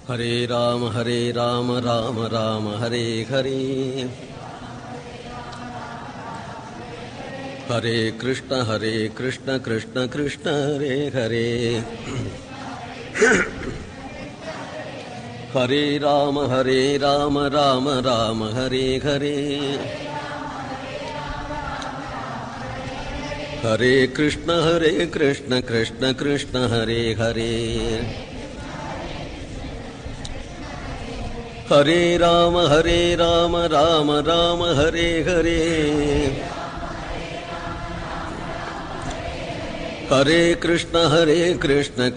ஹரே ராம ராம ராம ஹரே ஹரே. ஹரே கிருஷ்ண கிருஷ்ண கிருஷ்ண ஹரே ஹரே. ஹரே ராம ராம ராம ஹரே ஹரே. ஹரே கிருஷ்ண கிருஷ்ண கிருஷ்ண ஹரே ஹரே. ஹரே ராம ராம ராம ஹரே ஹரே. ஹரே கிருஷ்ண கிருஷ்ண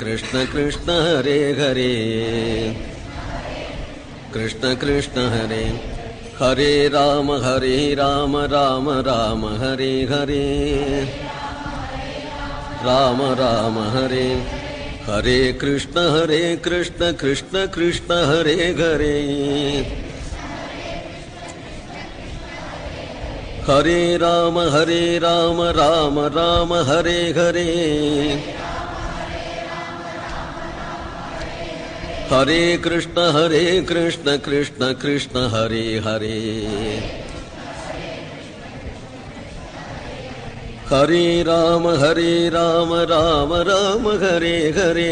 கிருஷ்ண ஹரே ஹரே. கிருஷ்ண கிருஷ்ண ஹரே. ஹரே ராம ராம ராம ஹரே ஹரே. ராம ராம ஹரே. ஹரே கிருஷ்ண கிருஷ்ண கிருஷ்ண ஹரே ஹரே. ஹரே ராம ராம ராம ஹரே ஹரே. ஹரே கிருஷ்ண கிருஷ்ண கிருஷ்ண ஹரே ஹரே. ஹரே ராம ராம ராம ஹரே ஹரே.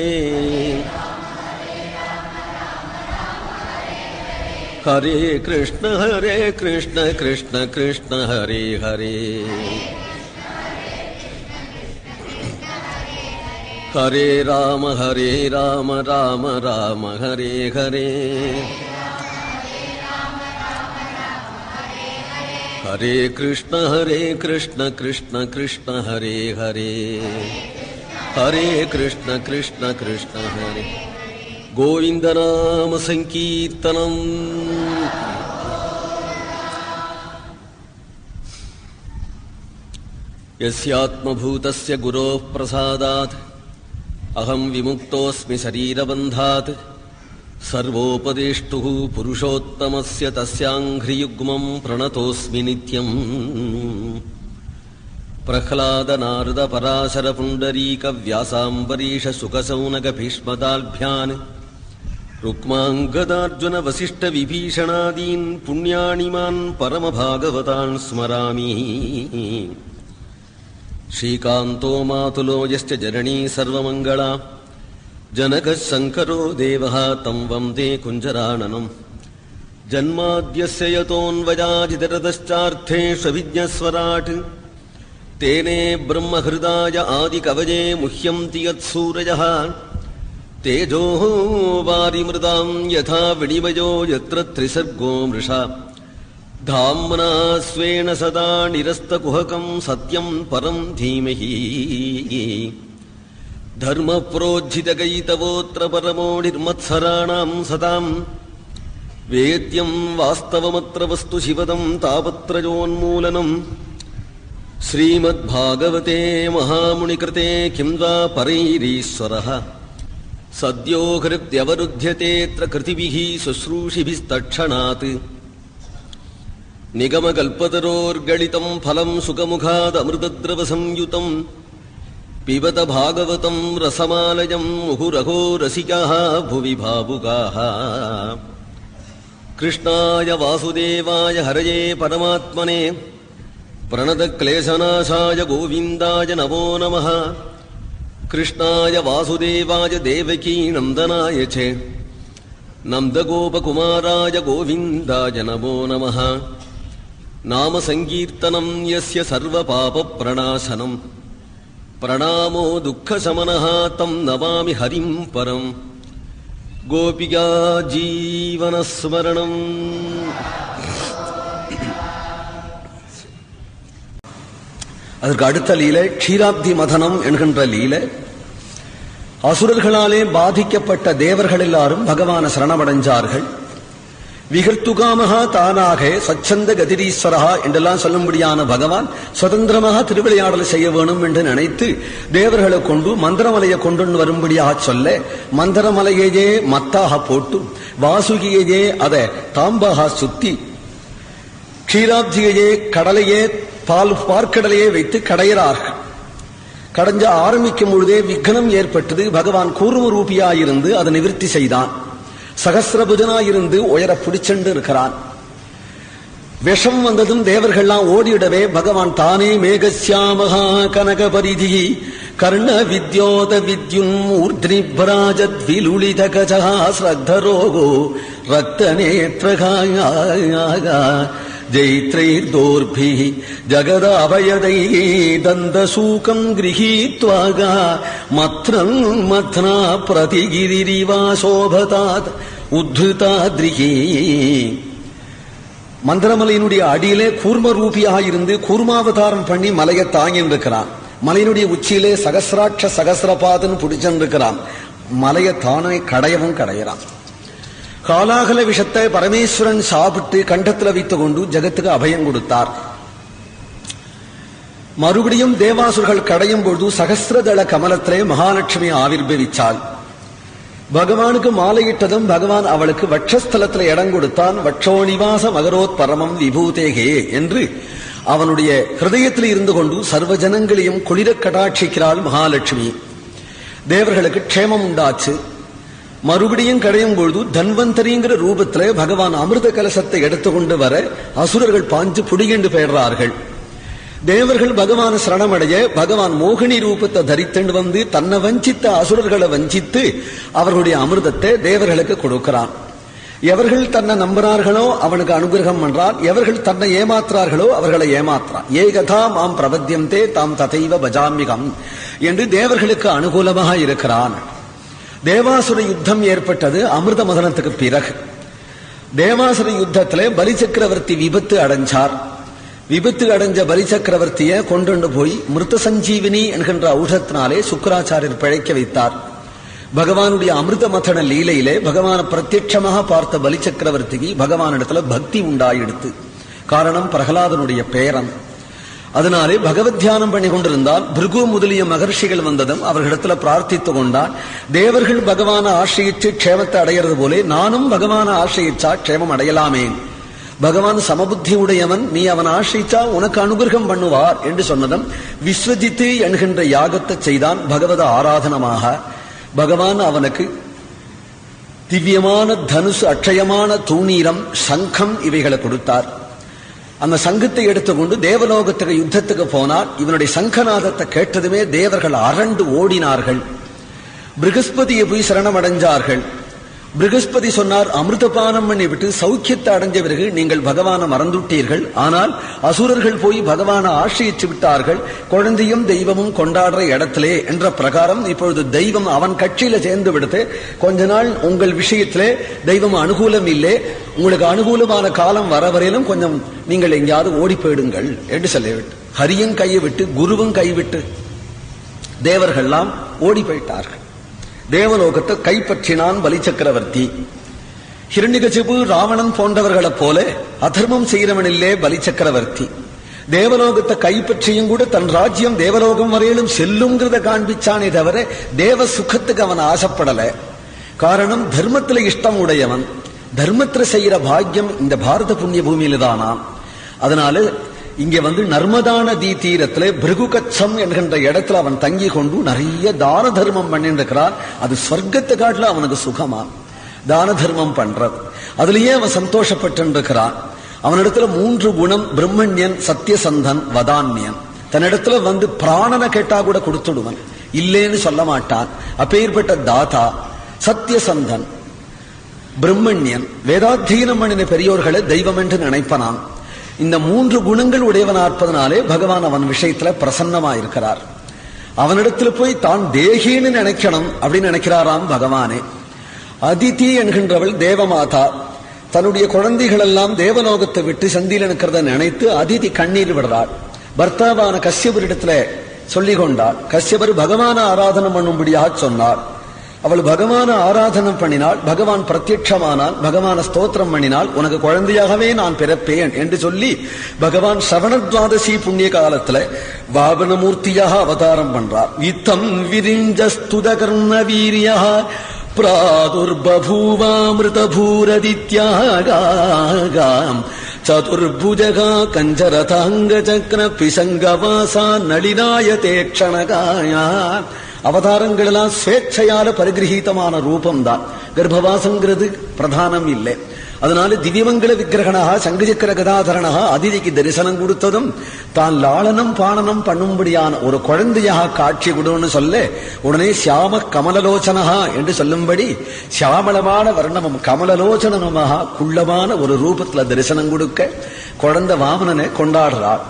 ஹரே கிருஷ்ண கிருஷ்ண கிருஷ்ண ஹரே ஹரே. ஹரே ராம ராம ராம ஹரே ஹரே. ஹரே கிருஷ்ண கிருஷ்ண கிருஷ்ண ஹரே ஹரே. ஹரே கிருஷ்ண கிருஷ்ண ஹரே. கோவிந்த நாம சங்கீர்த்தனம். யஸ்யாத்மபூதஸ்ய குரோः பிரசாதாத் அஹம் விமுக்தோஸ்மி சரீரபந்தாத். சர்வோபதேஷ்டுः புருஷோத்தமஸ்ய தஸ்யாங்க்ரியுக்மம் பிரணதோஸ்மி நித்யம். பிரஹ்லாத நாரத பராசர புண்டரீக வியாசாம்பரீஷ சுகசௌனக பீஷ்மதால்பியான் ருக்மாங்கதார்ஜுன வசிஷ்ட விபீஷணாதீன் புண்ணியானிமான் பரமபாகவதான் ஸ்மராமி. ஸ்ரீகாந்தோ மாதுலோ யஸ்ய ஜனனீ சர்வமங்களா ஜனகः சங்கரோ தேவः தம் வந்தே குஞ்சரானனம். ஜன்மாத்யஸ்ய யதோன்வயாதிதரதश्चार्थेष्वभिज्ञस्वराट् तेने ब्रह्महृदाय आदिकवये मुह्यन्ति यत्सूरयः. तेजो वारिमृदां यथा विनिमयो यत्र त्रिसर्गो मृषा. धाम्ना स्वेन सदा निरस्तकुहकं सत्यं परं धीमहि. धर्म प्रोज्झितगैतवोऽत्र परमो निर्मत्सराणां सताम्. वेद्यं वास्तवमत्र वस्तु शिवदं तापत्रयोन्मूलनम्. श्रीमद्भागवते महामुनिकृते किं वा परैरीश्वरः. सद्यो हृद्यवरुध्यतेऽत्र कृतिभिः शुश्रूषिभिस्तत्क्षणात्. निगमकल्पतरोर्गलितं फलं सुखमुखादमृतद्रवसंयुतम्. पिबत भागवतं रसमालयं मुहुरहो रसिकाः भुवि भावुकाः. कृष्णाय वासुदेवाय हरये परमात्मने प्रणतक्लेशनाशाय गोविन्दाय नमो नमः. कृष्णाय वासुदेवाय देवकी नन्दनाय च नन्दगोपकुमाराय गोविन्दाय नमो नमः. नाम संकीर्तनं यस्य सर्वपापप्रणाशनम्. प्रणामो दुःखशमनः तं नमामि हरिं परम्. गोपिका जीवनस्मरणम्. அதற்கு அடுத்த லீலை க்ஷீராப்தி மதனம் என்கின்ற லீலை. அசுரர்களாலே பாதிக்கப்பட்ட தேவர்கள் எல்லாரும் பகவான சரணமடைஞ்சார்கள். விகர்த்துகாமகா தானாக சச்சந்த கதிரீஸ்வரகா என்றெல்லாம் சொல்லும்படியான பகவான் சுதந்திரமாக திருவிளையாடல் செய்ய வேணும் என்று நினைத்து தேவர்களை கொண்டு மந்திரமலையை கொண்டு வரும்படியாக சொல்ல, மந்திரமலையையே மத்தாக போட்டு வாசுகியையே அதை தாம்பாக சுத்தி க்ஷீராப்தியையே கடலையே பார்க்கடலையே வைத்து கடையிறார்கள். கடைஞ்ச ஆரம்பிக்கும் பொழுதே விக்னம் ஏற்பட்டது. பகவான் கூர்ம ரூபியாயிருந்து அதை நிவர்த்தி செய்தான். சகசிரபுஜனாயிருந்து உயர பிடிச்சென்று இருக்கிறான். விஷம் வந்ததும் தேவர்கள்லாம் ஓடிடவே பகவான் தானே மேகஸ்யாமஹா கனகபரிதி கர்ண வித்யோத வித்யுன் ஊர்த்னிப்ராஜத் விலுளித கஜஹா ஸ்ரத்தரோகோ ரக்த நேத்ரகாயா ஜைத்ரைர்தோர்பிः ஜகதாபயதைः தந்தசூகம் கிரஹீத்வாகா மத்ரம் மத்னா பிரதிகிரிரிவா சோபதாத் உத்ருதாத்ரிஹி. மந்திரமலையினுடைய அடியிலே கூர்ம ரூபியாக இருந்து கூர்மாவதாரம் பண்ணி மலையை தாங்கின்றிருக்கிறான். மலையினுடைய உச்சியிலே சகசிராட்ச சகசிரபாதன் பிடிச்சிருக்கிறான். மலையை தானே கடையவும் கடையிறான். காலாகல விஷத்தை பரமேஸ்வரன் சாப்பிட்டு கண்டத்துல வைத்துக் கொண்டு ஜகத்துக்கு அபயம் கொடுத்தார். மறுபடியும் தேவாசுர்கள் கடையும் பொழுது சகசிரதள கமலத்திலே மகாலட்சுமி ஆவிர்பவிச்சாள். பகவானுக்கு மாலையிட்டதும் பகவான் அவளுக்கு வட்சஸ்தலத்தில் இடம் கொடுத்தான். வட்சோநிவாச மகரோத் பரமம் விபூதேகே என்று அவனுடைய ஹிருதயத்தில் இருந்து கொண்டு சர்வ ஜனங்களையும் குளிர கடாட்சிக்கிறாள் மகாலட்சுமி. தேவர்களுக்கு க்ஷேமம் உண்டாச்சு. மறுபடியும் கடையும் பொழுது தன்வந்தரிங்கிற ரூபத்திலே பகவான் அமிர்த கலசத்தை எடுத்துக்கொண்டு வர அசுரர்கள் பாஞ்சு புடிகிண்டு பெயர்றார்கள். தேவர்கள் பகவான சரணமடைய பகவான் மோகினி ரூபத்தை தரித்துண்டு வந்து தன்னை வஞ்சித்த அசுரர்களை வஞ்சித்து அவர்களுடைய அமிர்தத்தை தேவர்களுக்கு கொடுக்கிறான். எவர்கள் தன்னை நம்புறார்களோ அவனுக்கு அனுகிரகம் பண்றான். எவர்கள் தன்னை ஏமாத்துறார்களோ அவர்களை ஏமாத்துறான். ஏகதா மாம் பிரபத்யந்தே தாம் ததைவ பஜாமிகம் என்று தேவர்களுக்கு அனுகூலமாக இருக்கிறான். தேவாசுர யுத்தம் ஏற்பட்டது அமிர்த மதனத்துக்கு பிறகு. தேவாசுர யுத்தத்திலே பலி சக்கரவர்த்தி விபத்து அடைஞ்சார். விபத்து அடைஞ்ச பலி சக்கரவர்த்தியை கொண்டு போய் மிருத சஞ்சீவினி என்கின்ற ஔஷத்தினாலே சுக்கராச்சாரியர் பிழைக்க வைத்தார். பகவானுடைய அமிர்த மதன லீலையிலே பகவான பிரத்யட்சமாக பார்த்த பலி சக்கரவர்த்திக்கு பகவானிடத்துல பக்தி உண்டாயிடுத்து. காரணம் பிரகலாதனுடைய பேரன். அதனாலே பகவத் தியானம் பண்ணி கொண்டிருந்தால் பிருகு முதலிய மகர்ஷிகள் வந்ததும் அவர்களிடத்துல பிரார்த்தித்து கொண்டான். தேவர்கள் பகவான ஆசிரியிச்சு க்ஷேமத்தை அடைகிறது போலே நானும் பகவான ஆசிரியிச்சா க்ஷேமம் அடையலாமே. பகவான் சமபுத்தி உடையவன், நீ அவன் ஆசிரிச்சா உனக்கு அனுகிரகம் பண்ணுவார் என்று சொன்னதும் விஸ்வஜித்து என்கின்ற யாகத்தை செய்தான். பகவத ஆராதனமாக பகவான் அவனுக்கு திவ்யமான தனுசு, அட்சயமான தூணீரம், சங்கம் இவைகளை கொடுத்தார். அந்த சங்கத்தை எடுத்துக்கொண்டு தேவலோகத்துக்கு யுத்தத்துக்கு போனார். இவனுடைய சங்கநாதத்தை கேட்டதுமே தேவர்கள் அரண்டு ஓடினார்கள். பிருகஸ்பதியை போய் சரணமடைஞ்சார்கள். பிருகஸ்பதி சொன்னார், அமிர்தபானம் பண்ணி விட்டு சௌக்கியத்தை அடைஞ்ச பிறகு நீங்கள் பகவானை மறந்துட்டீர்கள். ஆனால் அசுரர்கள் போய் பகவானை ஆசிரியிச்சு விட்டார்கள். குழந்தையும் தெய்வமும் கொண்டாடுற இடத்திலே என்ற பிரகாரம் இப்பொழுது தெய்வம் அவன் கட்சியில சேர்ந்து விடுத்து கொஞ்ச நாள் உங்கள் விஷயத்திலே தெய்வம் அனுகூலம் இல்லை, உங்களுக்கு அனுகூலமான காலம் வர வரையிலும் கொஞ்சம் நீங்கள் எங்கேயாவது ஓடி போயிடுங்கள் என்று சொல்லிவிட்டு ஹரியும் கைவிட்டு குருவும் கைவிட்டு தேவர்கள்லாம் ஓடி போயிட்டார்கள். தேவலோகத்தை கைப்பற்றினான் பலி சக்கரவர்த்தி. ஹிரண்யகசிபு, ராவணன் போன்றவர்களைப் போல அதர்மம் செய்கிறவனில்லே பலி சக்கரவர்த்தி. தேவலோகத்தை கைப்பற்றியும் கூட தன் ராஜ்யம் தேவலோகம் வரையிலும் செல்லுங்கிறத காண்பிச்சானே தவிர தேவ சுகத்துக்கு அவன் ஆசைப்படல. காரணம் தர்மத்துல இஷ்டம் உடையவன். தர்மத்துல செய்யற பாக்கியம் இந்த பாரத புண்ணிய பூமியில தானாம். அதனால இங்கே நர்மதா நதி தீரத்திலே பிருகுகச்சம் என்கின்ற இடத்துல அவன் தங்கி கொண்டு நிறைய தான தர்மம் பண்ணிருக்கிறான். அது ஸ்வர்க்கத்தை காட்டில அவனுக்கு சுகமா தான தர்மம் பண்றது. அதுலயே அவன் சந்தோஷப்பட்டிருக்கிறான். அவனிடத்துல 3 குணம்: பிரம்மண்யன், சத்தியசந்தன், வதான்யன். தன்னிடத்துல பிராணனை கேட்டா கூட கொடுத்துடுவன், இல்லேன்னு சொல்ல மாட்டான். அப்பேற்பட்ட தாதா சத்தியசந்தன், பிரம்மண்யன், வேதாத்தியனம் பண்ணின பெரியோர்களை தெய்வம் என்று நினைப்பனான். இந்த 3 குணங்கள் உடையவனாற்பதனாலே பகவான் அவன் விஷயத்துல பிரசன்னமா இருக்கிறார். அவனிடத்துல போய் தான் தேகின்னு நினைக்கணும் அப்படின்னு நினைக்கிறாராம் பகவானே. அதிதி என்கின்றவள் தேவமாதா. தன்னுடைய குழந்தைகள் எல்லாம் தேவலோகத்தை விட்டு சந்தியில் இருக்கிறத நினைத்து அதிதி கண்ணீர் விடுறாள். பர்த்தாவான கஷ்யபரிடத்துல சொல்லிக் கொண்டாள். கஷ்யபர் பகவான ஆராதனம் பண்ணும்படியாக சொன்னார். அவள் பகவான ஆராதனம் பண்ணினாள். பகவான் பிரத்யட்சமானான். பகவான ஸ்தோத்திரம் பண்ணினாள். உனக்கு குழந்தையாகவே நான் பிறப்பேன் என்று சொல்லி பகவான் சவணத்வாதசி புண்ணிய காலத்துல வாபனமூர்த்தியாக அவதாரம் பண்றார். இத்தம் விரிஞ்சஸ்துத கர்ண வீரியா பிராதுர்பூவாமிருதபூரதித்யாகாம் சதுர்புஜகா கஞ்சரதாங்க சக்ர பிசங்கவாசா நளினாய தேக்ஷணகாயா. அவதாரங்கள் எல்லாம் ஸ்வேட்சையால பரிகிரகீதமான ரூபம்தான். கர்ப்பவாசங்கிறது பிரதானம் இல்லை. அதனால திவ்யமங்கல விக்கிரகனா சங்கச்சக்கர கதாதரனா அதிதிக்கு தரிசனம் கொடுத்ததும் தான் லாளனம் பாலனம் பண்ணும்படியான ஒரு குழந்தையாக காட்சி கொடுன்னு சொல்ல உடனே சியாம கமலலோச்சனஹா என்று சொல்லும்படி சியாமளமான வர்ணமும் கமலலோச்சனமாக குள்ளமான ஒரு ரூபத்துல தரிசனம் கொடுக்க குழந்தை வாமனனை கொண்டாடுறார்.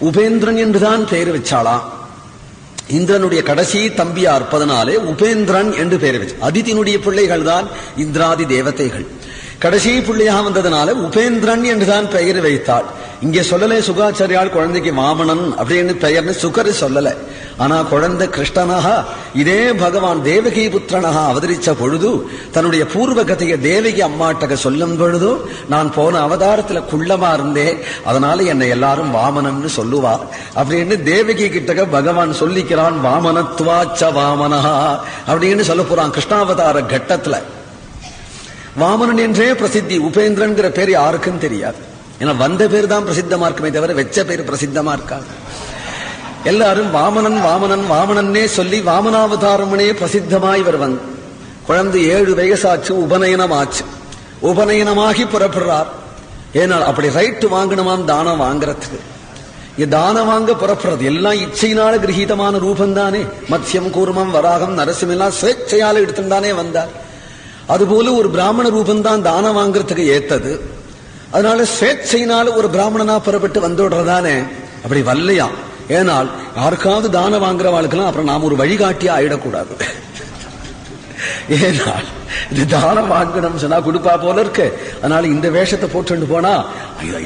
உபேந்திரன் என்றுதான் பெயர் வச்சாளாம். இந்திரனுடைய கடைசி தம்பியா இருப்பதனாலே உபேந்திரன் என்று பெயர் வச்சு. அதிதியினுடைய பிள்ளைகள் தான் இந்திராதி தேவதைகள். கடைசி பிள்ளையாக வந்ததுனால உபேந்திரன் என்றுதான் பெயர் வைத்தாள். இங்கே சொல்லல சுகாச்சாரியால் குழந்தைக்கு வாமனன் அப்படின்னு பெயர்னு சுகர் சொல்லல. ஆனா குழந்தை கிருஷ்ணனாக இதே பகவான் தேவகி புத்திரனாக அவதரிச்ச பொழுது தன்னுடைய பூர்வ கதையை தேவகி அம்மாட்டக சொல்லும் பொழுது நான் போன அவதாரத்துல குள்ளமா இருந்தேன், அதனால என்னை எல்லாரும் வாமனன்னு சொல்லுவார் அப்படின்னு தேவகி கிட்டக பகவான் சொல்லிக்கிறான். வாமனத்வாச்ச வாமனஹா அப்படின்னு சொல்ல போறான் கிருஷ்ணாவதார கட்டத்துல. வாமனன் என்றே பிரசித்தி. உபேந்திரன்கிற பேர் யாருக்கும் தெரியாது. ஏன்னா வந்த பேர் தான் பிரசித்தமா இருக்குமே தவிர வெச்ச பேர் பிரசித்தமா இருக்காது. எல்லாரும் வாமனன் வாமனன் வாமனன்னே சொல்லி வாமனாவதாரமனே பிரசித்தமாய் இவர் வந்து குழந்தை 7 வயசாச்சு, உபநயனமாச்சு. உபநயனமாகி புறப்படுறார். ஏன்னா அப்படி ரைட்டு வாங்கணுமாம் தானம் வாங்குறதுக்கு. தானம் வாங்க புறப்படுறது எல்லாம் இச்சையினால கிரகீதமான ரூபம் தானே. மத்யம் கூர்மம் வராகம் நரசிம் எல்லாம் ஸ்வேச்சையால எடுத்துட்டானே வந்தார். அதுபோல ஒரு பிராமண ரூபந்தான் தானம் வாங்கறதுக்கு ஏத்தது. அதனால ஸ்வேச்சையினால ஒரு பிராமணனா புறப்பட்டு வந்துடுறதானே. அப்படி வரலையா? ஏனால் யாருக்காவது தானம் வாங்குறவாளுக்கெல்லாம் அப்புறம் நாம் ஒரு வழிகாட்டியா ஆயிடக்கூடாது. ஏனால் இது தானம் வாங்கணும் சொன்னா கொடுப்பா போல இருக்கு. அதனால இந்த வேஷத்தை போட்டு போனா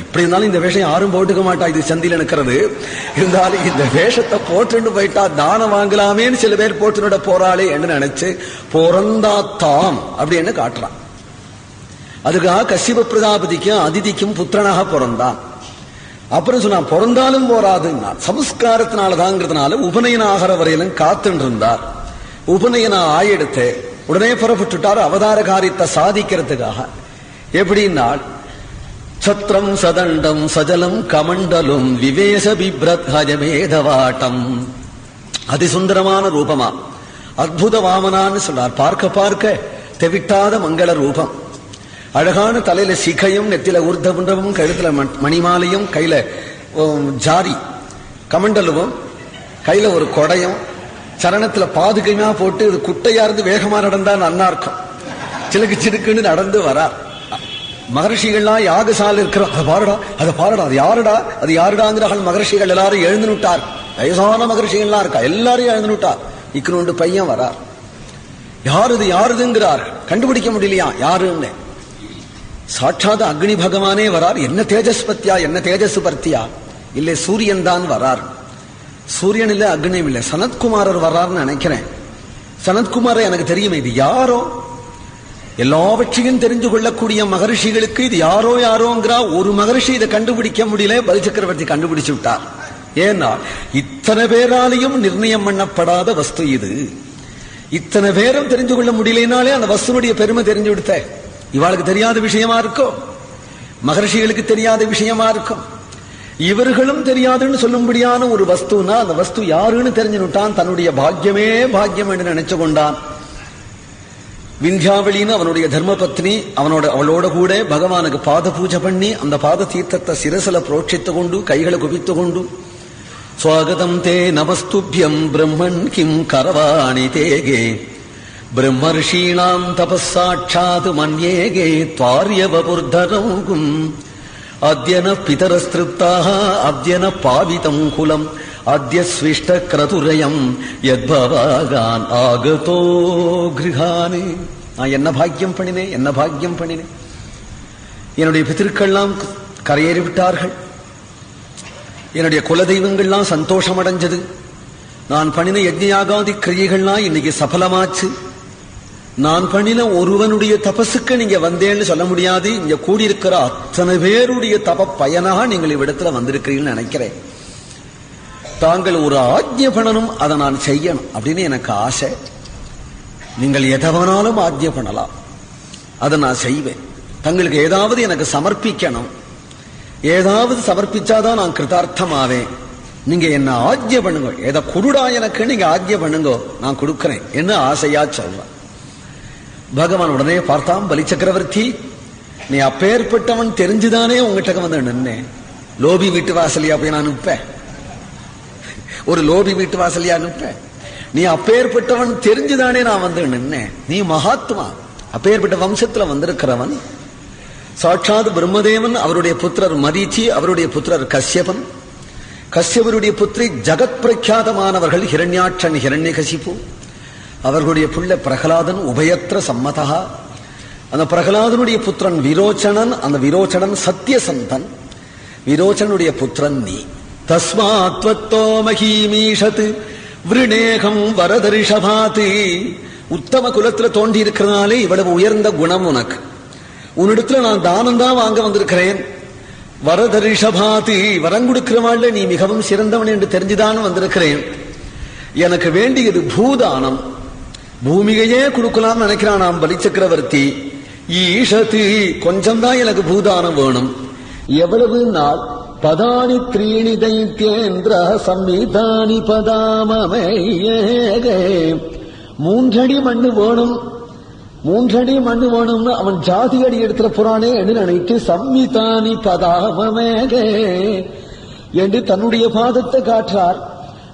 இப்படி இருந்தாலும் இந்த வேஷம் யாரும் போட்டுக்க மாட்டா, இது சந்தில நிற்கிறது. இருந்தாலும் இந்த வேஷத்தை போட்டு போயிட்டா தானம் வாங்கலாமேன்னு சில பேர் போட்டுட போறாளே என்று நினைச்சு பிறந்தாத்தாம் அப்படின்னு காட்டுறான். அதுக்காக கசிப பிரஜாபதிக்கும் அதிதிக்கும் புத்திரனாக பிறந்தான். அப்புறம் சொன்னா பிறந்தாலும் போராதுன்னா சமஸ்காரத்தினாலதாங்கிறதுனால உபநயன ஆகிற வரையிலும் காத்துட்டு இருந்தார். உபநயன ஆயெடுத்து உடனே புறப்பட்டுட்டார் அவதார காரியத்தை சாதிக்கிறதுக்காக. எப்படின்னா சத்ரம் சதண்டம் சஜலம் கமண்டலும் விவேச பிப்ரத் ஹஜமேதவாட்டம். அதிசுந்தரமான ரூபமா அற்புத வாமனான்னு சொன்னார். பார்க்க பார்க்க தெவிட்டாத மங்கள ரூபம். அழகான தலையில சிகையும் நெத்தில ஊர்தபுண்டமும் கழுத்துல மணிமாலையும் கையில ஜாரி கமண்டலுவும் கையில ஒரு கொடையும் சரணத்துல பாதுகைமா போட்டு குட்டையா இருந்து வேகமா நடந்தா நன்னா இருக்கும். சிலுக்கு சிலுக்குன்னு நடந்து வரார். மகர்ஷிகள்லாம் யாகசால இருக்கிறோம். அதை பாருடா அதை பாருடா அது யாருடா அது யாருடாங்கிறார்கள். மகர்ஷிகள் எல்லாரும் எழுந்துனுட்டார். வயசான மகர்ஷிகள்லாம் இருக்கா, எல்லாரும் எழுந்துனுட்டார். இக்கணுண்டு பையன் வரார். யாருது யாருதுங்கிறார். கண்டுபிடிக்க முடியலையா யாருன்னு. சாட்சாத் அக்னி பகவானே வரார். என்ன தேஜஸ் பத்தியா என்ன தேஜஸ் பர்த்தியா? இல்லை சூரியன் தான் வரார். சூரியன் இல்ல அக்னியும் இல்ல சனத்குமாரர் வர்றார்னு நினைக்கிறேன். சனத்குமார எனக்கு தெரியுமே. இது யாரோ எல்லாவற்றையும் தெரிஞ்சு கொள்ளக்கூடிய மகர்ஷிகளுக்கு இது யாரோ யாரோங்கிறா. ஒரு மகர்ஷி இதை கண்டுபிடிக்க முடியல. பலி சக்கரவர்த்தி கண்டுபிடிச்சு விட்டார். ஏன்னா இத்தனை பேராலையும் நிர்ணயம் பண்ணப்படாத வஸ்து இது. இத்தனை பேரும் தெரிஞ்சு கொள்ள முடியலனாலே அந்த வஸ்துனுடைய பெருமை தெரிஞ்சு விடுத்த. இவாளுக்கு தெரியாத விஷயமா இருக்கும், மகர்ஷிகளுக்கு தெரியாத விஷயமா இருக்கும். இவர்களும் தெரியாதுன்னு சொல்லும்படியான ஒரு வஸ்துனா அந்த வஸ்து யாருன்னு தெரிஞ்சுட்டான். தன்னுடைய பாக்கியமே பாக்கியம் என்று நினைச்சு கொண்டான். விந்தியாவளின்னு அவனுடைய தர்மபத்னி அவளோட கூட பகவானுக்கு பாத பூஜை பண்ணி அந்த பாத தீர்த்தத்தை சிரசில புரோட்சித்து கொண்டு கைகளை குவித்து கொண்டு ஸ்வாகதம் தே நமஸ்துபியம் பிரம்மன் கிம் கரவாணி தேகே பிரம்மர்ஷீணாம் தபசாட்சாத் மன்யேகே துவாரியவபுர்தரௌகும் அத்யன பிதரஸ்திருப்தாக அத்யன பாவிதம் குலம் அத்ய ஸ்விஷ்ட கிரதுரயம் யத்பவாகான் ஆகதோ கிருஹானே. நான் என்ன பாக்கியம் பண்ணினேன், என்ன பாக்கியம் பண்ணினேன். என்னுடைய பிதர்கள்லாம் கரையேறி விட்டார்கள். என்னுடைய குலதெய்வங்கள்லாம் சந்தோஷம் அடைஞ்சது. நான் பண்ணின யஜ்ஞயாகாதி கிரியைகள்லாம் இன்னைக்கு சபலமாச்சு. நான் பண்ணின ஒருவனுடைய தபசுக்கு நீங்க வந்தேன்னு சொல்ல முடியாது. இங்க கூடியிருக்கிற அத்தனை பேருடைய தப பயனாக நீங்கள் இவ்விடத்துல வந்திருக்கிறீங்கன்னு நினைக்கிறேன். தாங்கள் ஒரு ஆஜ்ஞை பண்ணணும், அதை நான் செய்யணும் அப்படின்னு எனக்கு ஆசை. நீங்கள் எதவனாலும் ஆஜ்ஞை பண்ணலாம், அதை நான் செய்வேன். தங்களுக்கு ஏதாவது எனக்கு சமர்ப்பிக்கணும், ஏதாவது சமர்ப்பிச்சாதான் நான் கிருதார்த்தமாவேன். நீங்க என்ன ஆஜ்ய பண்ணுங்க, ஏதோ குருடா எனக்கு நீங்க ஆஜ்ய பண்ணுங்க, நான் கொடுக்கிறேன் என்ன ஆசையா சொல்றான். பகவான் உடனே பார்த்தான், பலி சக்கரவர்த்தி நீ அப்பேற்பட்டவன் தெரிஞ்சுதானே உங்ககிட்ட வந்து நின்னேன். லோபி வீட்டு வாசலியா போய் நான் நிற்பேன்? ஒரு லோபி வீட்டு வாசலியா நிற்பேன்? நீ அப்பேற்பட்டவன் தெரிஞ்சுதானே நான் வந்து நின்னேன். நீ மகாத்மா, அப்பேற்பட்ட வம்சத்துல வந்திருக்கிறவன். சாட்சாத் பிரம்மதேவன், அவருடைய புத்திரர் மரீச்சி, அவருடைய புத்திரர் கஷ்யபன், கஷ்யபருடைய புத்திரி ஜகத் பிரக்யாதமானவர்கள் ஹிரண்யாட்சன் ஹிரண்யகசிபு, அவர்களுடைய புள்ள பிரகலாதன் உபயத்திர சம்மதா. அந்த பிரகலாதனுடைய புத்திரன் விரோச்சனன், அந்த விரோச்சனன் சத்தியசந்தன், விரோச்சனுடைய புத்திரன் நீ. தஸ்மாத்வத்தோ மகீமீஷத் விருணேகம் வரதரிஷபாதி. உத்தம குலத்துல தோண்டி இருக்கிறதுனாலே இவ்வளவு உயர்ந்த குணம் உனக்கு. உன்னிடத்துல நான் தானம் தான் வாங்க வந்திருக்கிறேன். வரதரிஷபாதி, வரம் கொடுக்கிறவாள் நீ மிகவும் சிறந்தவன் என்று தெரிஞ்சுதான் வந்திருக்கிறேன். எனக்கு வேண்டியது பூதானம், பூமிகையே கொடுக்கலாம் நினைக்கிறான் நாம் பலி சக்கரவர்த்தி. ஈஷத்து, கொஞ்சம்தான் எனக்கு பூதானம் வேணும். எவ்வளவு நாள்? பதானி த்ரீணி தைத்யேந்திர சம்மிதானி பதாமமேயே. 3 அடி மண்ணு வேணும், 3 அடி மண்ணு வேணும்னு அவன் ஜாதி அடி எடுத்துற புறானே என்று நினைத்து சம்மிதானி பதாமமேகே என்று தன்னுடைய பாதத்தை காற்றார்.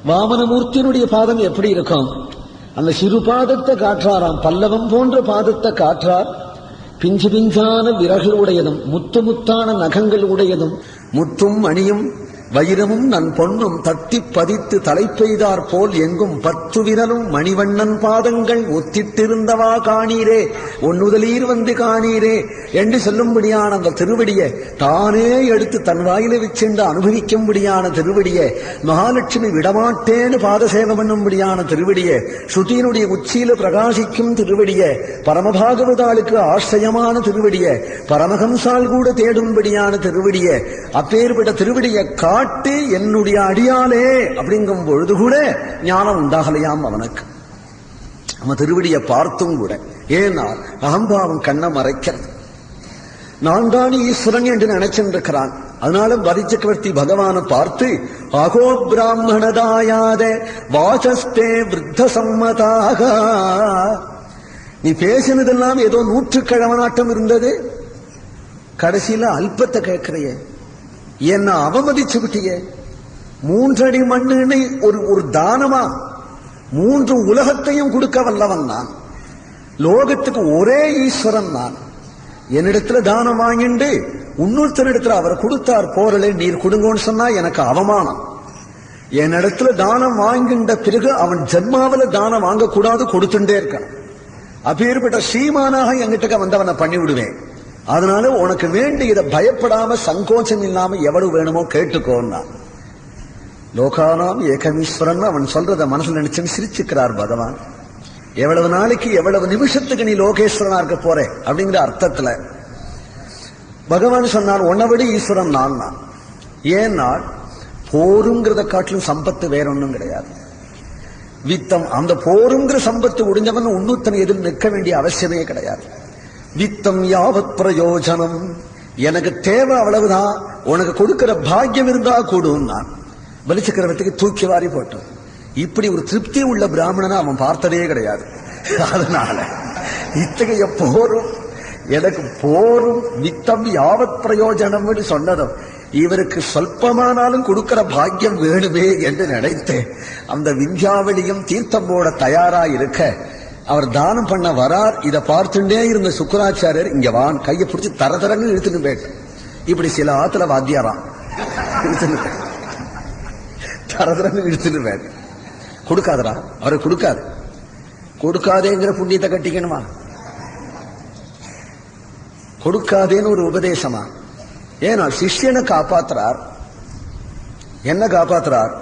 வாமனமூர்த்தியினுடைய பாதம் எப்படி இருக்கும்? அந்த சிறு பாதத்தை காற்றாராம், பல்லவம் போன்ற பாதத்தை காற்றார். பிஞ்சு பிஞ்சான விரகள் உடையதும் முத்து முத்தான நகங்கள் உடையதும் முத்தும் மணியும் வைரமும் நன் பொன்னும் தட்டி பதித்து தலை பெய்தார் போல் எங்கும் 10 விரலும் மணிவண்ணன் பாதங்கள் ஒத்திட்டிருந்தவா காணீரே, ஒன்னுதலீர் வந்து காணீரே என்று சொல்லும்படியான அந்த திருவடியை தானே எடுத்து தன் வாயில வச்சென்று அனுபவிக்கும்படியான திருவடியை, மகாலட்சுமி விடமாட்டேன்னு பாதசேவை பண்ணும்படியான திருவடியை, ஸ்ருதியினுடைய உச்சியில பிரகாசிக்கும் திருவடியை, பரமபாகவதாளுக்கு ஆசிரியமான திருவடியை, பரமஹம்சால் கூட தேடும்படியான திருவடியை, அப்பேற்பட்ட திருவடியை காட்டு என்னுடைய அடியாலே அப்படிங்கும் பொழுது கூட ஞானம் உண்டாகலையாம் அவனுக்கு. நம்ம திருவடியை பார்த்தும் கூட, ஏன்னா அகம்பாவம் கண்ணை மறைக்கிறது. நான் தான் ஈஸ்வரன் என்று நினைச்சிருக்கிறான். அதனால பலி சக்கரவர்த்தி பகவானை பார்த்து, அகோ பிராமணதாயாத வாசஸ்தே விருத்த சம்மதாக, நீ பேசினதெல்லாம் ஏதோ 100 இருந்தது, கடைசியில அல்பத்தை கேட்கிறையே, என்ன அவமதிச்சு விட்டியே. 3 அடி மண்ணுன்னு ஒரு தானமா? 3 உலகத்தையும் கொடுக்க வல்லவன் நான், லோகத்துக்கு ஒரே ஈஸ்வரன் நான். என்னிடத்துல தானம் வாங்கிண்டு இன்னொருத்தரிடத்துல அவர் கொடுத்தார் போரலே நீர் கொடுங்கன்னு சொன்னா எனக்கு அவமானம். என்னிடத்துல தானம் வாங்கின்ற பிறகு அவன் ஜென்மாவில தானம் வாங்கக்கூடாது, கொடுத்துட்டே இருக்கான். அப்பேற்பட்ட ஸ்ரீமானாக என்கிட்ட வந்தவனை பண்ணி விடுவேன். அதனால உனக்கு வேண்டியதை பயப்படாம சங்கோச்சம் இல்லாம எவ்வளவு வேணுமோ கேட்டுக்கோன்னா. லோகானாம் ஏகமீஸ்வரன் அவன் சொல்றத மனசுல நினைச்சு சிரிச்சுக்கிறார் பகவான். எவ்வளவு நாளைக்கு எவ்வளவு நிமிஷத்துக்கு நீ லோகேஸ்வரனா இருக்க போற அப்படிங்கிற அர்த்தத்துல பகவான் சொன்னார், உன்னை விட ஈஸ்வரன் நான் தான். ஏன்னா போருங்கிறத காட்டிலும் சம்பத்து வேற ஒன்றும் கிடையாது. வித்தம், அந்த போருங்கிற சம்பத்து உடைஞ்சவன் உன்னுத்தனை எதில் நிற்க வேண்டிய அவசியமே கிடையாது. வித்தம் யாவத் பிரயோஜனம், எனக்கு தேவை அவ்வளவுதான், உனக்கு கொடுக்கிற பாக்கியம் இருந்தா கூடும். நான் பலி சக்கரவர்த்திக்கு தூக்கி வாரி போட்டோம். இப்படி ஒரு திருப்தி உள்ள பிராமணனை அவன் பார்த்ததே கிடையாது. அதனால இத்தகைய போரும், எனக்கு போரும் வித்தம் யாவத் பிரயோஜனம் சொன்னதும் இவருக்கு சொல்பமானாலும் கொடுக்கிற பாக்கியம் வேணுமே என்று நினைத்தேன். அந்த விந்தியாவளியும் தீர்த்தம் போட தயாரா இருக்க அவர் தானம் பண்ண வரார். இதை பார்த்துட்டே இருந்த சுக்கராச்சாரியர் இங்க வான் கையை பிடிச்சி தரதரன்னு இழுத்துன்னு போயிட்டு, இப்படி சில ஆத்துல வாத்தியாராம் இழுத்துன்னு தரதரன்னு இழுத்துன்னு போயிட்டு, கொடுக்காதரா அவரை கொடுக்காது, கொடுக்காதேங்கிற புண்ணியத்தை கட்டிக்கணுமா? கொடுக்காதேன்னு ஒரு உபதேசமா? ஏன்னா சிஷ்யனை காப்பாத்துறார். என்ன காப்பாத்துறார்?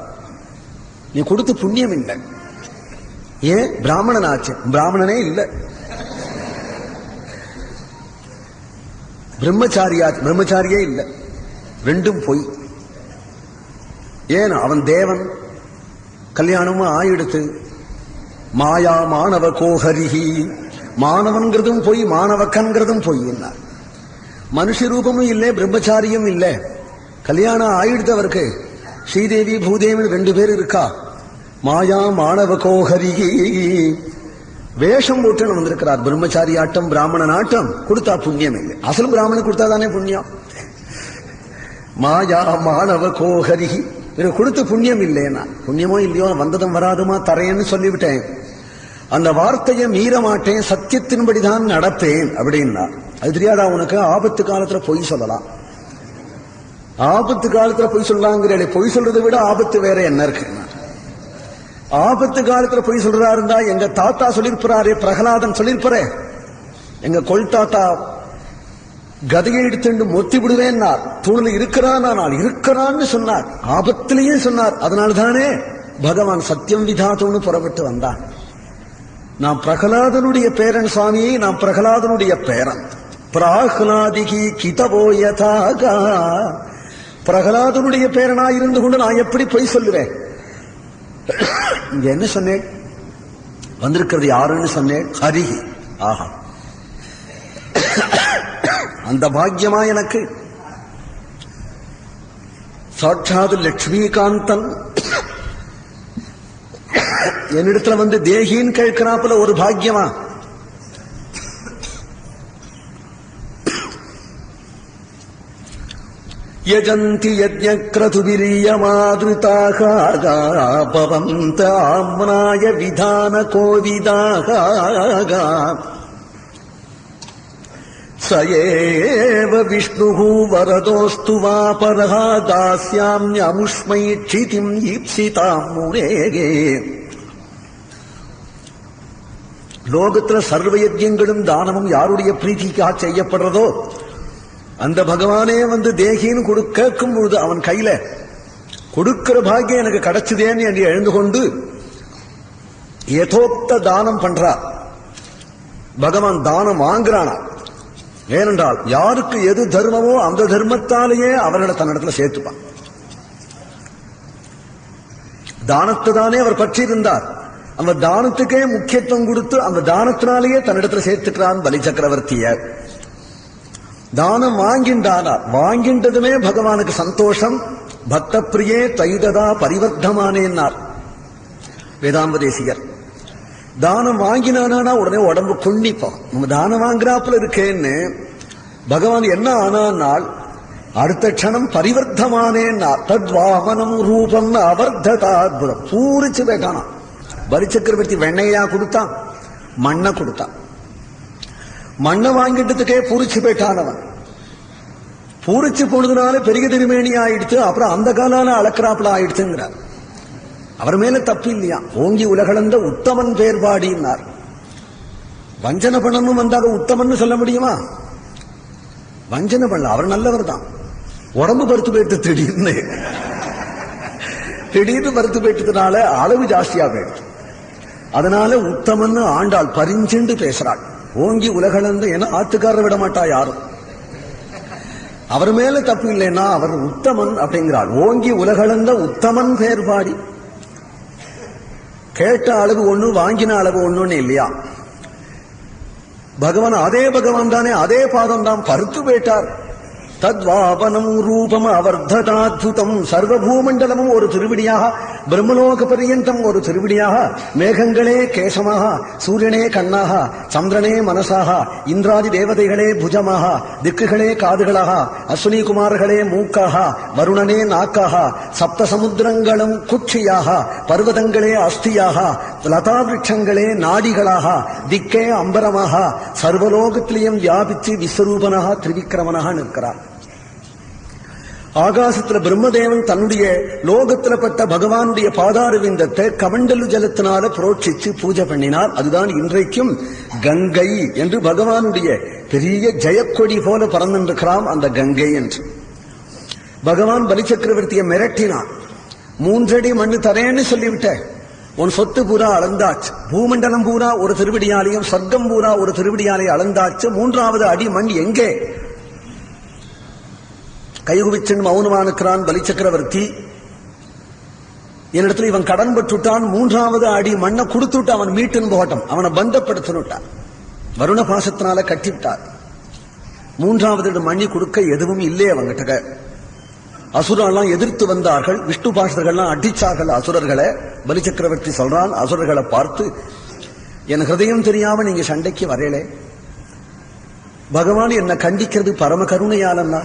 நீ கொடுத்து புண்ணியம் இல்லை. ஏன்? பிராமணன் ஆச்சு. பிராமணனே இல்லை, பிரம்மச்சாரியே இல்லை. ரெண்டும் பொய். ஏன்? அவன் தேவன், கல்யாணமும் ஆயிடுத்து. மாயா மாணவ கோஹரிஹி, மாணவன்கிறதும் பொய், மாணவக்கன்கிறதும் பொய். மனுஷ ரூபமும் இல்லை, பிரம்மச்சாரியும் இல்லை. கல்யாணம் ஆயிடுத்து அவருக்கு. ஸ்ரீதேவி பூதேவி 2 பேர் இருக்கா. மாயா மாணவ கோஹரி வேஷம் போட்டு வந்திருக்கிறார். பிரம்மச்சாரி ஆட்டம், பிராமணன் ஆட்டம் கொடுத்தா புண்ணியம் இல்லை. அசல் பிராமணன் கொடுத்தாதானே புண்ணியம். மாயா மாணவ கோஹரி கொடுத்து புண்ணியம் இல்லைன்னா, புண்ணியமோ இல்லையோ வந்ததும் வராதுமா தரேன்னு சொல்லிவிட்டேன். அந்த வார்த்தையை மீற மாட்டேன், சத்தியத்தின்படிதான் நடப்பேன் அப்படின்னா. அது தெரியாதா உனக்கு? ஆபத்து காலத்துல பொய் சொல்லலாம். ஆபத்து காலத்துல பொய் சொல்லலாங்கிற, பொய் சொல்றதை விட ஆபத்து வேற என்ன இருக்கு? ஆபத்து காலத்துல பொய் சொல்றா இருந்தா எங்க தாத்தா சொல்லிருப்பாரே, பிரகலாதன் சொல்லிருப்பாரே, எங்க கொள் தாத்தா கதையை எடுத்து மொத்தி விடுவேன்னார். தூணில் இருக்கிறான்னு சொன்னார், ஆபத்திலேயே சொன்னார். அதனால்தானே பகவான் சத்தியம் விதாத்துன்னு புறப்பட்டு வந்தான். நான் பிரகலாதனுடைய பேரன் சுவாமியை, நான் பிரகலாதனுடைய பேரன். பிராஹ்லாதிகி கிதவோயதாக, பிரகலாதனுடைய பேரனா இருந்து கொண்டு நான் எப்படி பொய் சொல்லுவேன்? இங்க என்ன சொன்னேன்? வந்திருக்கிறது யாருன்னு சொன்னேன்? ஹரிஹி. ஆஹா, அந்த பாக்கியமா எனக்கு. சாட்சாத் லட்சுமிகாந்தன் என்னிடத்துல வந்து தேகின்னு கேட்கிறாப்புல ஒரு பாக்கியமா. யஜந்தி யஜ்ஞக்ரதுவிரியமாத்ருதாக பவந்த ஆம்னாய விதான கோவிதாக சயேவ விஷ்ணுஹு வரதோஸ்து வா பரஹ தாஸ்யாம்யமுஷ்மை க்ஷிதிம் ஈப்சிதாம் முனேகே. லோகத்துல சர்வ யஜ்யங்களும் தானமும் யாருடைய பிரீதிக்காக செய்யப்படுறதோ அந்த பகவானே வந்து தேகின்னு கேட்கும் பொழுது அவன் கையில கொடுக்கிற பாக்கியம் எனக்கு கிடைச்சதேன்னு என்று எழுந்து கொண்டு யதோக்த தானம் பண்றா. பகவான் தானம் வாங்குறானா? ஏனென்றால் யாருக்கு எது தர்மமோ அந்த தர்மத்தாலேயே அவர்களை தன்னிடத்துல சேர்த்துப்பான். தானத்தை தானே அவர் பற்றி இருந்தார். அந்த தானத்துக்கே முக்கியத்துவம் கொடுத்து அந்த தானத்தினாலேயே தன்னிடத்துல சேர்த்துக்கிறான் பலி சக்கரவர்த்திய. தானம் வாங்கின்றானார். வாங்கின்றதுமே பகவானுக்கு சந்தோஷம். பக்த பிரியே தைததா பரிவர்த்தமானேன்னார் வேதாந்த தேசிகர். தானம் வாங்கினானா உடனே உடம்பு கொன்னிப்போம். நம்ம தானம் வாங்குறாப்புல இருக்கேன்னு பகவான் என்ன ஆனானால் அடுத்த க்ஷணம் பரிவர்த்தமானேன்னார். தத்வாமனம் ரூபம் அவர்த்ததாத்புதம். பூரிச்சு போயிட்டானா. பலி சக்கரவர்த்தி வெண்ணையா கொடுத்தான், மண்ணை கொடுத்தான். மண்ணை வாங்கிட்டதுக்கே பூரிச்சு போயிட்டானவன். பூரிச்சு போனதுனால பெரிய திருமேனி ஆயிடுச்சு. அப்புறம் அந்த காலால அளக்கிறாப்புல ஆயிடுச்சுங்கிறார். அவர் மேல தப்பு இல்லையா? ஓங்கி உலகளந்த உத்தமன் பேர்பாடினார். வஞ்சனை பண்ணணும் வந்தாங்க உத்தமன் சொல்ல முடியுமா? வஞ்சனை பண்ணல, அவர் நல்லவர் தான். உடம்பு பருத்து போயிட்டு திடீர்னு பருத்து போயிட்டதுனால அளவு ஜாஸ்தியா போயிடுச்சு. அதனால உத்தமன் ஆண்டாள் பரிஞ்சுண்டு பேசுறாள். ஓங்கி உலகளந்த என ஆத்துக்காரர் விட மாட்டா யாரும். அவர் மேல தப்பு இல்லைன்னா அவர் உத்தமன் அப்படிங்கிறாள். ஓங்கி உலகளந்த உத்தமன் பேர்பாடி. கேட்ட அளவு ஒண்ணு, வாங்கின அளவு ஒண்ணுன்னு இல்லையா? பகவான் அதே பகவான் தானே, அதே பாதம் தான் பருத்து போயிட்டார். தத்வாபனம் ரூபம் அவர்த்ததாத்புதம். சர்வபூமண்டலமும் ஒரு திருவிடியாக, பிரம்மலோக பரியந்தம் ஒரு திருவிடியாக, மேகங்களே கேசமாக, சூரியனே கண்ணாக, சந்திரனே மனசாக, இந்திராதி தேவதைகளே புஜமாக, திக்குகளே காதுகளாக, அஸ்வினி குமார்களே மூக்காக, வருணனே நாக்காக, சப்த சமுத்திரங்களும் குட்சியாக, பர்வதங்களே அஸ்தியாக, லதா விருட்சங்களே நாடிகளாக, திக்கே அம்பரமாக, சர்வலோகத்திலையும் வியாபிச்சு விஸ்வரூபனாக திரிவிக்கிரமனாக நிற்கிறார். ஆகாசத்துல பிரம்மதேவன் தன்னுடைய லோகத்துல பட்ட பகவானுடைய பாதாரவிந்தத்தை கமண்டலு ஜலத்தினால புரோட்சிச்சு பூஜை பண்ணினார். அதுதான் இன்றைக்கும் கங்கை என்று பகவானுடைய பெரிய ஜெயக்கொடி போல பறந்திருக்கிறான் அந்த கங்கை என்று. பகவான் பலி சக்கரவர்த்தியை மிரட்டினான். 3 அடி மண்ணு தரேன்னு சொல்லிவிட்ட, உன் சொத்து பூரா அளந்தாச்சு. பூமண்டலம் பூரா ஒரு திருவிடியாலையும் சொர்க்கம் பூரா ஒரு திருவிடியாலையும் அளந்தாச்சு. 3வது அடி மண் எங்கே? கைகுவிச்சன் மௌனமானுக்கிறான் பலி சக்கரவர்த்தி. என்னிடத்துல இவன் கடன் பட்டுட்டான். 3வது அடி மண்ணை கொடுத்துட்டு அவன் மீட்டுன்னு போகட்டும், அவனை பந்தப்படுத்தினுட்டான். வருண பாசத்தினால கட்டிவிட்டார். 3வது மண்ணி கொடுக்க எதுவும் இல்லையே அவங்கிட்ட. அசுரெல்லாம் எதிர்த்து வந்தார்கள். விஷ்ணு பாஷர்கள்லாம் அடிச்சார்கள் அசுரர்களை. பலி சக்கரவர்த்தி சொல்றான் அசுரர்களை பார்த்து, என் ஹிருதயம் தெரியாம நீங்க சண்டைக்கு வரையலே, பகவான் என்ன கண்டிக்கிறது பரம கருணையாலன்னா,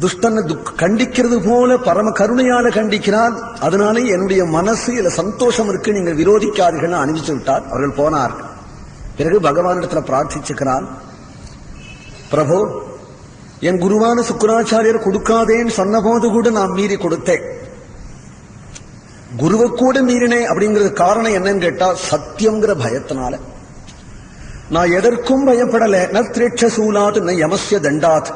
துஷ்டனை கண்டிக்கிறது போல பரம கருணையால கண்டிக்கிறான். அதனாலே என்னுடைய மனசு இதுல சந்தோஷம் இருக்கு, நீங்க விரோதிக்காதீர்கள் அனுப்பிச்சு விட்டார். அவர்கள் போனார்கள். பிறகு பகவானிடத்துல பிரார்த்திச்சுக்கிறான், பிரபு என் குருவான சுக்கராச்சாரியர் கொடுக்காதேன்னு சொன்ன போது கூட நான் மீறி கொடுத்தேன், குருவை கூட மீறினேன். அப்படிங்கிறது காரணம் என்னன்னு கேட்டா சத்தியம்ங்கிற பயத்தினால. நான் எதற்கும் பயப்படல. ந திரேட்ச சூலாத் ந யமஸ்ய தண்டாத்.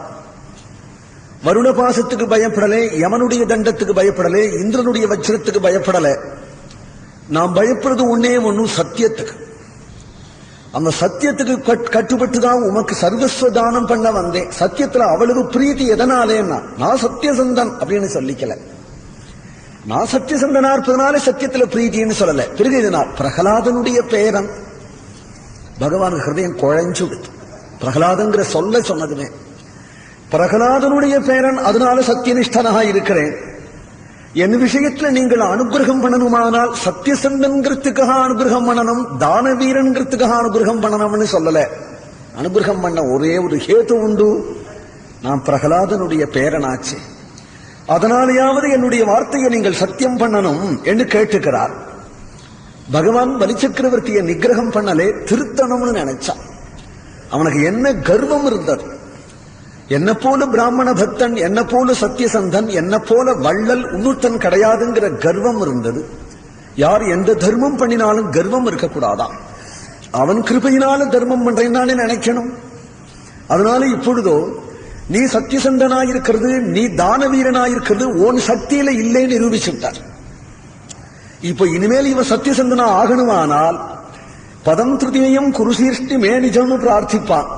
வருண பாசத்துக்கு பயப்படலே, யமனுடைய தண்டத்துக்கு பயப்படலே, இந்திரனுடைய வஜ்ரத்துக்கு பயப்படல. நான் பயப்படுறது ஒன்னே ஒன்னும் சத்தியத்துக்கு. அந்த சத்தியத்துக்கு கட்டுப்பட்டுதான் உமக்கு சர்வஸ்வ தானம் பண்ண வந்தேன். சத்தியத்துல அவ்வளவு பிரீத்தி எதனாலேன்னா, நான் சத்தியசந்தன் அப்படின்னு சொல்லிக்கல, நான் சத்தியசந்தனா இருப்பதனால சத்தியத்துல பிரீத்தின்னு சொல்லல. பிறகு இதனால் பிரகலாதனுடைய பேரன். பகவான் ஹிருதயம் குழைஞ்சு விடுத்து பிரகலாதங்கிற சொல்ல சொன்னதுமே. பிரகலாதனுடைய பேரன், அதனால சத்தியனிஷ்டனாக இருக்கிறேன். என் விஷயத்துல நீங்கள் அனுகிரகம் பண்ணணுமானால் சத்தியசந்தன்கிறதுக்காக அனுகிரகம் பண்ணணும், தான வீரன்கிறதுக்காக அனுகிரகம் பண்ணணும்னு சொல்லல. அனுகிரகம் பண்ண ஒரே ஒரு ஹேது உண்டு, நான் பிரகலாதனுடைய பேரனாச்சு, அதனாலேயாவது என்னுடைய வார்த்தையை நீங்கள் சத்தியம் பண்ணணும் என்று கேட்டுக்கிறார். பகவான் பலி சக்கரவர்த்தியை நிகிரகம் பண்ணலே, திருத்தணும்னு நினைச்சான். அவனுக்கு என்ன கர்வம் இருந்தது, என்ன போல பிராமண பக்தன், என்ன போல சத்தியசந்தன், என்ன போல வள்ளல் உன்னுத்தன் கிடையாதுங்கிற கர்வம் இருந்தது. யார் எந்த தர்மம் பண்ணினாலும் கர்வம் இருக்கக்கூடாதான். அவன் கிருபையினால தர்மம் பண்றேன்னு நினைக்கணும். அதனால இப்பொழுதோ நீ சத்தியசந்தனாயிருக்கிறது, நீ தான வீரனாயிருக்கிறது உன் சக்தியில இல்லைன்னு நிரூபிச்சுட்டார். இப்ப இனிமேல் இவன் சத்தியசந்தனா ஆகணுமானால் பதம் திருதியம் குருசீஷ்டி மே நிஜம்னு பிரார்த்திப்பான்.